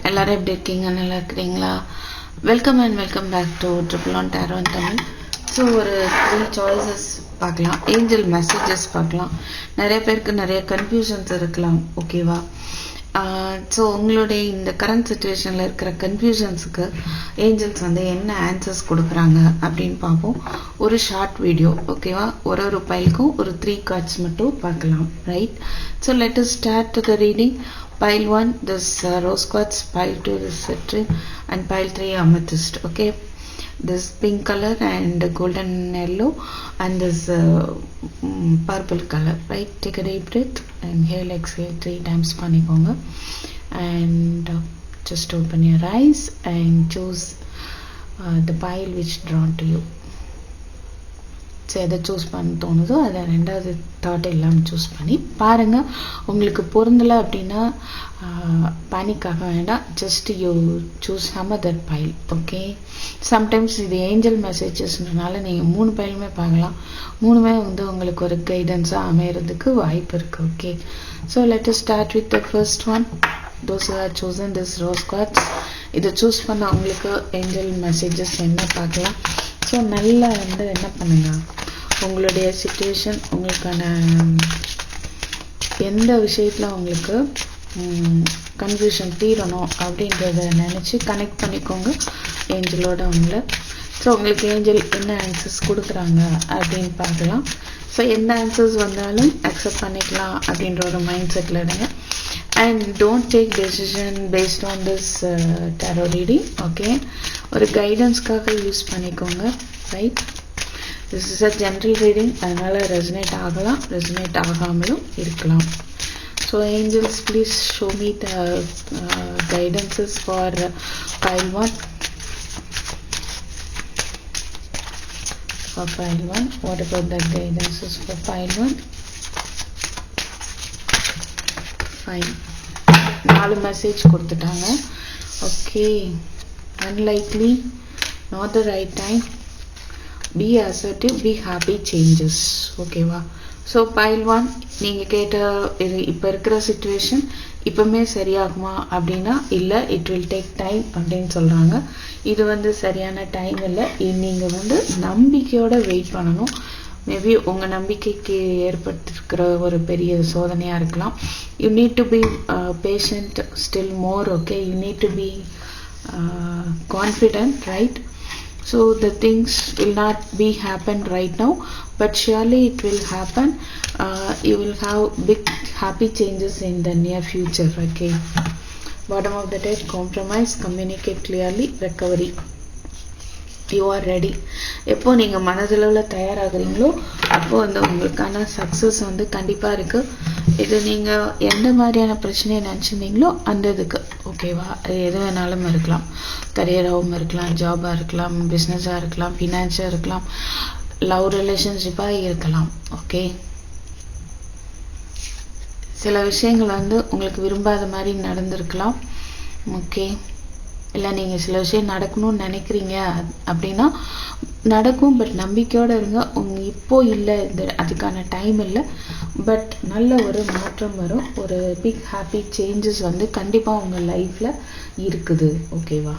எல்லாரும் எப்படி இருக்கீங்க? நல்லா இருக்கிறீங்களா? Welcome and welcome back to triple one tarot in Tamil. So ஒரு 3 சாய்ஸஸ் பார்க்கலாம். ஏஞ்சல் மெசேஜஸ் பார்க்கலாம். நிறைய பேருக்கு நிறைய கன்ஃபியூஷன்ஸ் இருக்கலாம். ஓகேவா? ஸோ உங்களுடைய இந்த கரண்ட் சுச்சுவேஷனில் இருக்கிற கன்ஃபியூஷன்ஸுக்கு ஏஞ்சல்ஸ் வந்து என்ன ஆன்சர்ஸ் கொடுக்குறாங்க அப்படின்னு பார்ப்போம். ஒரு ஷார்ட் வீடியோ. ஓகேவா? ஒரு பைலுக்கும் ஒரு 3 கார்ட்ஸ் மட்டும் பார்க்கலாம். Right? So let us start the reading. Pile 1 this rose quartz, pile 2 this citrine, and pile 3 amethyst. Okay, this pink color and golden yellow and this purple color. Right, take a deep breath, inhale, exhale 3 times panikonga, and just open your eyes and choose the pile which drawn to you. So எதை choose பண்ண தோணுதோ அதை ரெண்டாவது thought இல்லாமல் choose பண்ணி பாருங்கள். உங்களுக்கு பொருந்தலை அப்படின்னா பேனிக் ஆக வேண்டாம். Just you choose some other pile. Okay, sometimes இது ஏஞ்சல் மெசேஜஸ்னால நீங்கள் 3 பைலுமே பார்க்கலாம். 3மே வந்து உங்களுக்கு ஒரு கைடன்ஸாக அமைகிறதுக்கு வாய்ப்பு இருக்குது. Okay, so let us start with the first one. Those who have chosen this rose quartz, இதை சூஸ் பண்ண உங்களுக்கு ஏஞ்சல் மெசேஜஸ் என்ன பார்க்கலாம். ஸோ நல்லா வந்து என்ன பண்ணுங்க, உங்களுடைய சிச்சுவேஷன், உங்களுக்கான எந்த விஷயத்தில் உங்களுக்கு கன்ஃபியூஷன் தீரணும் அப்படின்றத நினச்சி கனெக்ட் பண்ணிக்கோங்க ஏஞ்சலோட உங்களை. ஸோ உங்களுக்கு ஏஞ்சல் என்ன ஆன்சர்ஸ் கொடுக்குறாங்க அப்படின்னு பார்க்கலாம். ஸோ எந்த ஆன்சர்ஸ் வந்தாலும் அக்செப்ட் பண்ணிக்கலாம் அப்படின்ற ஒரு மைண்ட் செட்டில் இருங்க. And don't take decision based on this tarot reading. Okay, ஒரு கைடன்ஸ்க்காக யூஸ் பண்ணிக்கோங்க. Right? This is a general reading, அதனால் ரெசனேட் ஆகலாம், ரெசனேட் ஆகாமலும் இருக்கலாம். So angels please show me the guidances for pile 1. For pile 1, what about the guidances for pile 1? Fine, 4 message கொடுத்துட்டாங்க. Okay, unlikely, not the right time, be assertive, be happy, changes. ஓகேவா? So pile 1 நீங்கள் கேட்ட இது இப்போ இருக்கிற situation இப்போமே சரியாகுமா அப்படின்னா இல்லை, it will take time அப்படின்னு சொல்கிறாங்க. இது வந்து சரியான டைம் இல்லை. நீங்கள் வந்து நம்பிக்கையோடு வெயிட் பண்ணணும். மேபி உங்கள் நம்பிக்கைக்கு ஏற்பட்டிருக்கிற ஒரு பெரிய சோதனையாக இருக்கலாம். You need to be patient still more. Okay, you need to be confident. Right? So the things will not be happen right now, but surely it will happen. You will have big happy changes in the near future. Okay, bottom of the deck, compromise, communicate clearly, recovery. You are ready. எப்போ நீங்கள் மனதளவில் தயாராகிறீங்களோ அப்போ வந்து உங்களுக்கான success வந்து கண்டிப்பாக இருக்குது. இது நீங்கள் எந்த மாதிரியான பிரச்சனையை நினச்சிருந்தீங்களோ அந்த இதுக்கு. ஓகேவா? அது எது வேணாலும் இருக்கலாம். கரியராகவும் இருக்கலாம், ஜாபாக இருக்கலாம், பிஸ்னஸாக இருக்கலாம், ஃபினான்ஸாக இருக்கலாம், லவ் ரிலேஷன்ஷிப்பாக இருக்கலாம். ஓகே, சில விஷயங்கள் வந்து உங்களுக்கு விரும்பாத மாதிரி நடந்திருக்கலாம். ஓகே, இல்லை நீங்கள் சில விஷயம் நடக்கணும்னு நினைக்கிறீங்க அப்படின்னா நடக்கும். பட் நம்பிக்கையோடு இருங்க. இப்போ இல்லை, அதுக்கான டைம் இல்லை. பட் நல்ல ஒரு மாற்றம் வரும். ஒரு பிக் ஹாப்பி சேஞ்சஸ் வந்து கண்டிப்பாக உங்கள் லைஃப்பில் இருக்குது. ஓகேவா?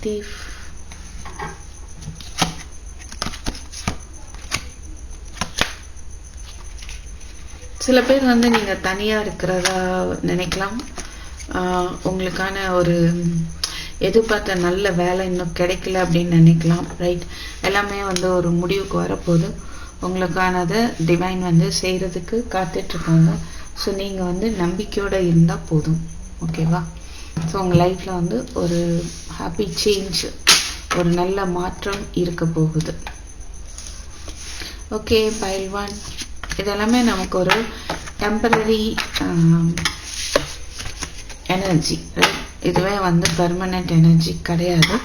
thief, சில பேர் வந்து நீங்கள் தனியாக இருக்கிறதா நினைக்கலாம். உங்களுக்கான ஒரு எதிர்பார்த்த நல்ல வேலை இன்னும் கிடைக்கல அப்படின்னு நினைக்கலாம். ரைட்? எல்லாமே வந்து ஒரு முடிவுக்கு வரப்போகுது. உங்களுக்கானதை டிவைன் வந்து செய்கிறதுக்கு காத்துட்ருக்காங்க. ஸோ நீங்கள் வந்து நம்பிக்கையோடு இருந்தால் போதும். ஓகேவா? ஸோ உங்கள் லைஃப்பில் வந்து ஒரு ஹாப்பி சேஞ்ச், ஒரு நல்ல மாற்றம் இருக்க போகுது. ஓகே, pile 1 இதெல்லாமே நமக்கு ஒரு டெம்பரரி எனர்ஜி. இதுவே வந்து பெர்மனெண்ட் எனர்ஜி கிடையாது.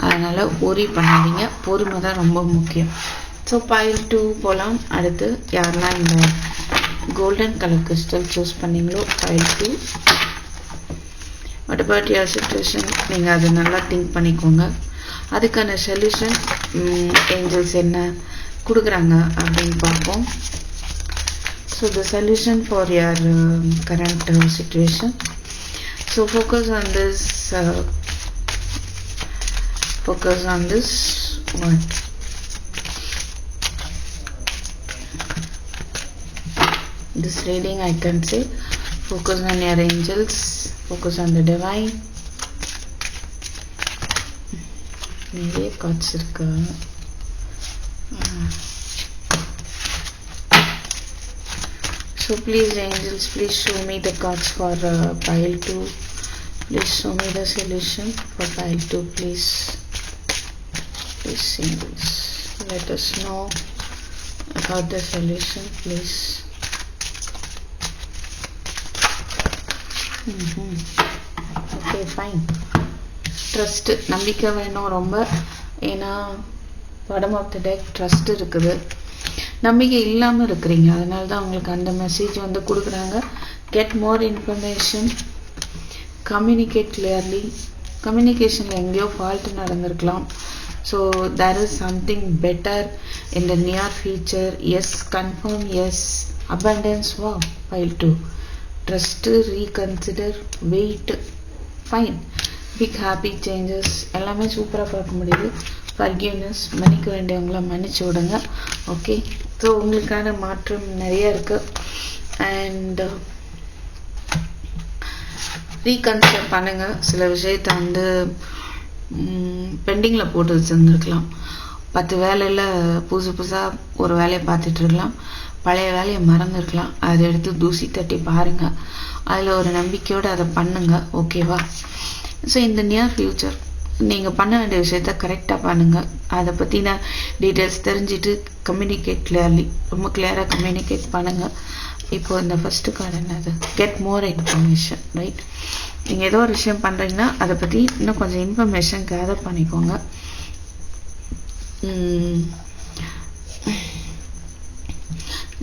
அதனால் ஒரி பண்ணாதீங்க. பொறுமை தான் ரொம்ப முக்கியம். ஸோ pile 2 போகலாம். அடுத்து யாரெல்லாம் இந்த கோல்டன் கலர் கிறிஸ்டல் சூஸ் பண்ணிங்களோ pile 2. What about your situation, நீங்கள் அதை நல்லா திங்க் பண்ணிக்கோங்க. அதுக்கான சொல்யூஷன் ஏஞ்சல்ஸ் என்ன கொடுக்குறாங்க அப்படின்னு பார்ப்போம். So the solution for your current situation. So focus on this one. This reading I can say focus on your angels, focus on the divine. நிறைய cards இருக்கு. So please angels, please show me the cards for pile 2. Please show me the solution for pile 2, please. Please angels, let us know about the solution, please. Okay, fine. Trust, நம்பிக்கை வேணும் ரொம்ப. ஏன்னா bottom of the deck trust இருக்குது. நம்பிக்கை இல்லாமல் இருக்கிறீங்க, அதனால தான் உங்களுக்கு அந்த மெசேஜ் வந்து கொடுக்குறாங்க. Get more information, communicate clearly. கம்யூனிகேஷனில் எங்கேயோ ஃபால்ட் நடந்திருக்கலாம். So there is something better in the near future. Yes, confirm, yes. Abundance, வா. Pile 2. Trust, reconsider, wait, fine. Big happy changes எல்லாமே சூப்பராக பார்க்க முடியுது. ஃபர்கிவ்னஸ், மன்னிக்க வேண்டியவங்கள மன்னிச்சு விடுங்க. ஓகே, ஸோ உங்களுக்கான மாற்றம் நிறைய இருக்குது. அண்ட் ரீகன்சிடர் பண்ணுங்கள். சில விஷயத்தை வந்து பெண்டிங்கில் போட்டு வச்சுருந்துருக்கலாம். 10 வேலையில் புதுசாக ஒரு வேலையை பார்த்துட்டு இருக்கலாம். பழைய வேலையை மறந்துருக்கலாம். அதை எடுத்து தூசி தட்டி பாருங்கள். அதில் ஒரு நம்பிக்கையோடு அதை பண்ணுங்கள். ஓகேவா? ஸோ இந்த நியர் ஃபியூச்சர் நீங்கள் பண்ண வேண்டிய விஷயத்த கரெக்டாக பண்ணுங்கள். அதை பற்றின டீட்டெயில்ஸ் தெரிஞ்சுட்டு கம்யூனிகேட் கிளியர்லி, ரொம்ப கிளியராக கம்யூனிகேட் பண்ணுங்கள். இப்போது இந்த ஃபஸ்ட்டு கார்டு என்னது? Get more information, right? நீங்கள் ஏதோ ஒரு விஷயம் பண்ணுறீங்கன்னா அதை பற்றி இன்னும் கொஞ்சம் இன்ஃபர்மேஷன் கேதர் பண்ணிக்கோங்க.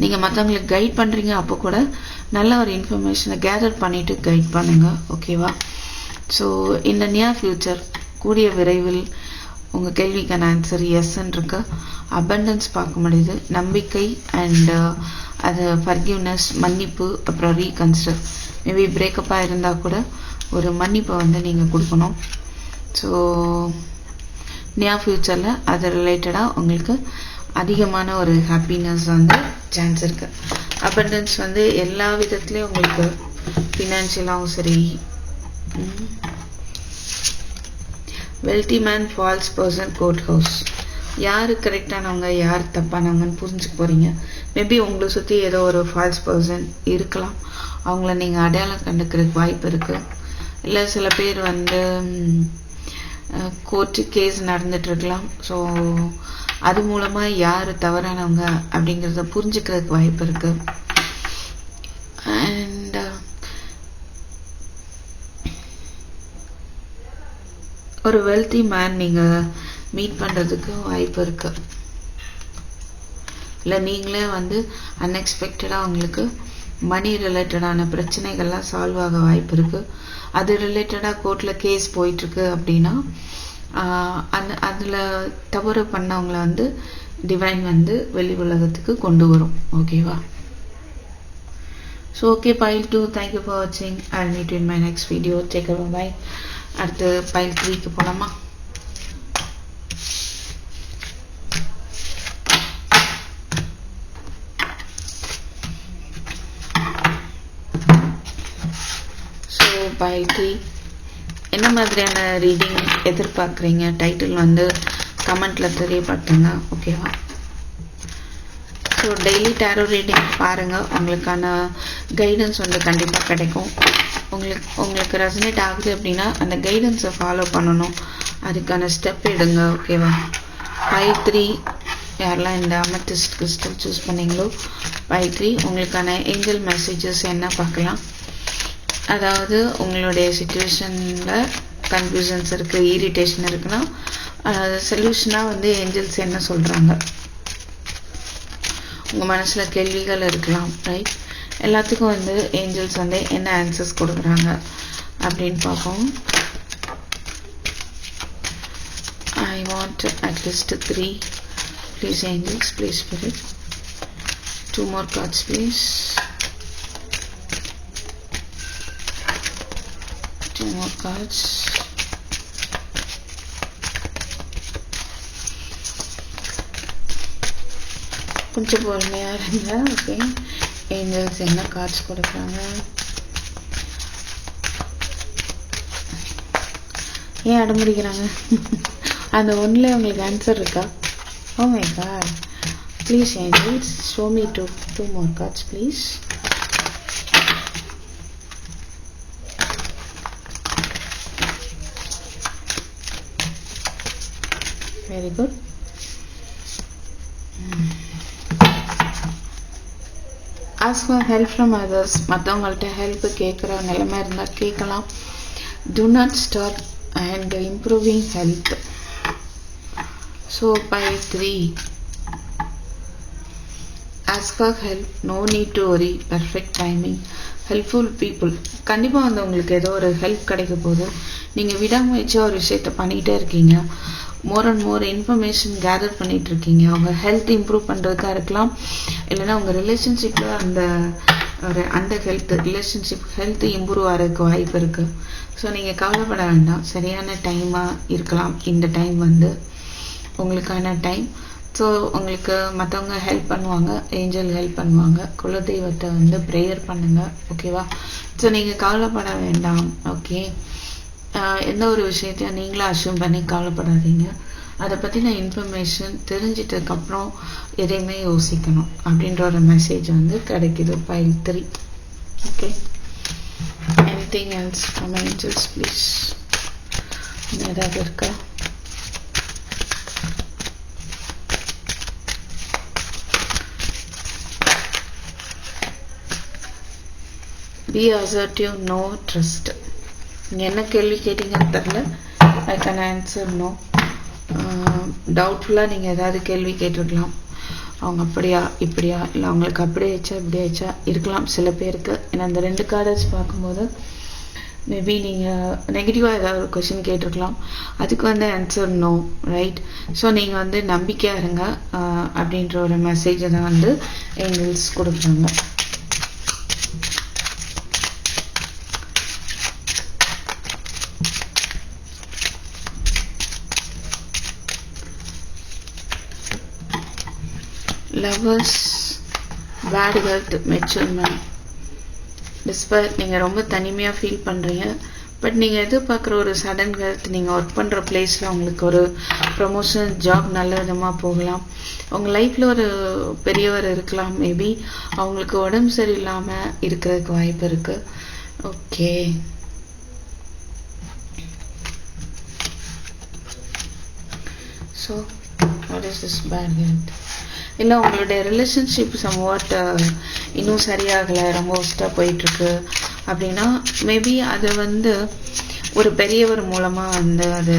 நீங்கள் மற்றவங்களுக்கு கைட் பண்ணுறீங்க, அப்போ கூட நல்ல ஒரு இன்ஃபர்மேஷனை கேதர் பண்ணிவிட்டு கைட் பண்ணுங்கள். ஓகேவா? ஸோ இந்த நியர் ஃபியூச்சர் கூடிய விரைவில் உங்கள் கேள்விக்கான ஆன்சர் எஸ்ன்னு இருக்கு. அபண்டன்ஸ் பார்க்க முடியுது, நம்பிக்கை அண்ட் அது ஃபர்கிவ்னஸ், மன்னிப்பு, அப்புறம் ரீகன்சிடர். மேபி பிரேக்கப்பாக இருந்தால் கூட ஒரு மன்னிப்பை வந்து நீங்கள் கொடுக்கணும். ஸோ நியர் ஃபியூச்சரில் அது ரிலேட்டடாக உங்களுக்கு அதிகமான ஒரு ஹாப்பினஸ் வந்து சான்ஸ் இருக்குது. அபண்டன்ஸ் வந்து எல்லா விதத்துலேயும் உங்களுக்கு ஃபினான்ஷியலாகவும் சரி. Wealthy man, false person, court house. யார் கரெக்டானவங்க யார் தப்பானவங்கன்னு புரிஞ்சுக்க போகிறீங்க. மேபி உங்களை சுற்றி ஏதோ ஒரு ஃபால்ஸ் பர்சன் இருக்கலாம். அவங்கள நீங்கள் அடையாளம் கண்டுக்கிறதுக்கு வாய்ப்பு இருக்குது. இல்லை சில பேர் வந்து கோர்ட்டு கேஸ் நடந்துகிட்ருக்கலாம். ஸோ அது மூலமாக யார் தவறானவங்க அப்படிங்கிறத புரிஞ்சுக்கிறதுக்கு வாய்ப்பு இருக்குது. அண்ட் ஒரு வெல்தி மேன் நீங்கள் மீட் பண்ணுறதுக்கு வாய்ப்பு இருக்குது. இல்லை நீங்களே வந்து அன்எக்ஸ்பெக்டடாக உங்களுக்கு மணி ரிலேட்டடான பிரச்சனைகள்லாம் சால்வ் ஆக வாய்ப்பு இருக்குது. அது ரிலேட்டடாக கோர்ட்டில் கேஸ் போயிட்டுருக்கு அப்படின்னா அதில் தவறு பண்ணவங்களை வந்து டிவைன் வந்து வெளி உலகத்துக்கு கொண்டு வரும். ஓகேவா? So okay, pile 2, thank you for வாட்சிங். I'll meet you in my next video. Take care, bye. அடுத்து pile 3க்கு போகலாமா? ஸோ pile 3 என்ன மாதிரியான ரீடிங் எதிர்பார்க்குறீங்க? டைட்டில் வந்து கமெண்ட்டில் தெரியப்படுத்துங்க. ஓகேவா? ஸோ டெய்லி டேரோ ரீடிங் பாருங்கள், உங்களுக்கான கைடன்ஸ் வந்து கண்டிப்பாக கிடைக்கும். உங்களுக்கு ரெசனேட் ஆகுது அப்படின்னா அந்த கைடன்ஸை ஃபாலோ பண்ணணும், அதுக்கான ஸ்டெப் எடுங்க. ஓகேவா? pile 3 யாரெல்லாம் இந்த அமெத்திஸ்ட் கிறிஸ்டல் சூஸ் பண்ணீங்களோ pile 3 உங்களுக்கான ஏஞ்சல் மெசேஜஸ் என்ன பார்க்கலாம். அதாவது உங்களுடைய சிச்சுவேஷனில் கன்ஃபியூஷன்ஸ் இருக்குது, இரிட்டேஷன் இருக்குன்னா சொல்யூஷனாக வந்து ஏஞ்சல்ஸ் என்ன சொல்கிறாங்க. உங்கள் மனசில் கேள்விகள் இருக்கலாம், ரைட்? எல்லாத்துக்கும் வந்து ஏஞ்சல்ஸ் வந்து என்ன ஆன்சர்ஸ் கொடுக்குறாங்க. அப்படின்னு பார்ப்போம். I want at least 3. Please angels, please spirit. 2 more cards please. 2 more cards. கொஞ்சம் பொறுமையா இருங்க. ஓகே, ஏஞ்சல்ஸ் என்ன கார்ட்ஸ் கொடுக்குறாங்க? ஏன் அடம்பிடிக்கிறாங்க? அந்த ஒன்ல உங்களுக்கு ஆன்சர் இருக்கா? Oh my god, please angels show me two more cards please. Very good. Ask for help from others. மற்றவங்கள்ட்ட ஹெல்ப் கேட்குற நிலைமை இருந்தால் கேட்கலாம். Do not stop and improving health. So by 3, ask for help, no need to worry, perfect timing, helpful people. கண்டிப்பாக வந்து உங்களுக்கு ஏதோ ஒரு ஹெல்ப் கிடைக்க போகுது. நீங்கள் விடாமுயற்சியாக ஒரு விஷயத்த பண்ணிகிட்டே இருக்கீங்க. More and more information gather பண்ணிட்டு இருக்கீங்க. அவங்க ஹெல்த் இம்ப்ரூவ் பண்ணுறதுக்காக இருக்கலாம், இல்லைன்னா உங்கள் ரிலேஷன்ஷிப்பில் அந்த ஒரு ரிலேஷன்ஷிப் ஹெல்த் இம்ப்ரூவ் ஆகிறதுக்கு வாய்ப்பு இருக்குது. ஸோ நீங்கள் கவலைப்பட வேண்டாம். சரியான டைமாக இருக்கலாம் இந்த டைம் வந்து உங்களுக்கான டைம். ஸோ உங்களுக்கு மற்றவங்க ஹெல்ப் பண்ணுவாங்க, ஏஞ்சல் ஹெல்ப் பண்ணுவாங்க. குலதெய்வத்தை வந்து ப்ரேயர் பண்ணுங்கள், ஓகேவா? ஸோ நீங்கள் கவலைப்பட வேண்டாம். ஓகே, எந்த ஒரு விஷயத்தையும் நீங்களும் அஷ்யூம் பண்ணி கவலைப்படாதீங்க. அதை பற்றின இன்ஃபர்மேஷன் தெரிஞ்சிட்டதுக்கப்புறம் எதையுமே யோசிக்கணும் அப்படின்ற ஒரு மெசேஜ் வந்து கிடைக்குது pile 3. Okay, anything else from angels please? ஏதாவது இருக்கா? Be assertive, no trust. என்ன கேள்வி கேட்டீங்கன்னு தெரியல. I can answer no. டவுட்ஃபுல்லாக நீங்கள் ஏதாவது கேள்வி கேட்டிருக்கலாம். அவங்க அப்படியா இப்படியா, இல்லை அவங்களுக்கு அப்படி ஆச்சா இப்படி ஆச்சா இருக்கலாம் சில பேருக்கு. ஏன்னா அந்த 2 கார்டர்ஸ் பார்க்கும்போது மேபி நீங்கள் நெகட்டிவாக ஏதாவது ஒரு கொஷின் கேட்டிருக்கலாம். அதுக்கு வந்து ஆன்சர் நோ, ரைட்? ஸோ நீங்கள் வந்து நம்பிக்கையாக இருங்க அப்படின்ற ஒரு மெசேஜை தான் வந்து ஏஞ்சல்ஸ் கொடுக்குறாங்க. Lovers, bad health, measurement, despite. நீங்கள் ரொம்ப தனிமையாக ஃபீல் பண்ணுறீங்க. பட் நீங்கள் எதிர்பார்க்குற ஒரு சடன் ஹெல்த், நீங்கள் ஒர்க் பண்ணுற பிளேஸில் உங்களுக்கு ஒரு ப்ரமோஷன், ஜாப் நல்ல விதமாக போகலாம். உங்கள் லைஃப்பில் ஒரு பெரியவர் இருக்கலாம், மேபி அவங்களுக்கு உடம்பு சரியில்லாமல் இருக்கிறதுக்கு வாய்ப்பு இருக்குது. Okay, so what is this bad health? இல்லை உங்களுடைய ரிலேஷன்ஷிப் சம்வாட் இன்னும் சரியாகலை, ரொம்ப ஒஸ்ட்டாக போயிட்டுருக்கு அப்படின்னா மேபி அது வந்து ஒரு பெரியவர் மூலமாக வந்து அது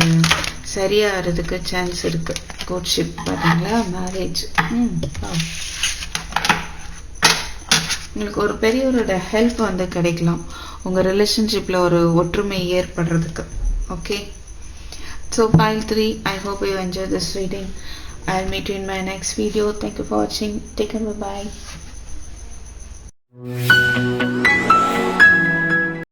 சரியாகிறதுக்கு சான்ஸ் இருக்குது. கோட்ஷிப் பார்த்தீங்களா, மேரேஜ். உங்களுக்கு ஒரு பெரியவரோட ஹெல்ப் வந்து கிடைக்கலாம் உங்கள் ரிலேஷன்ஷிப்பில் ஒரு ஒற்றுமை ஏற்படுறதுக்கு. Okay, so pile 3, I hope you enjoyed this reading. I'll meet you in my next video. Thank you for watching. Take care. Bye bye.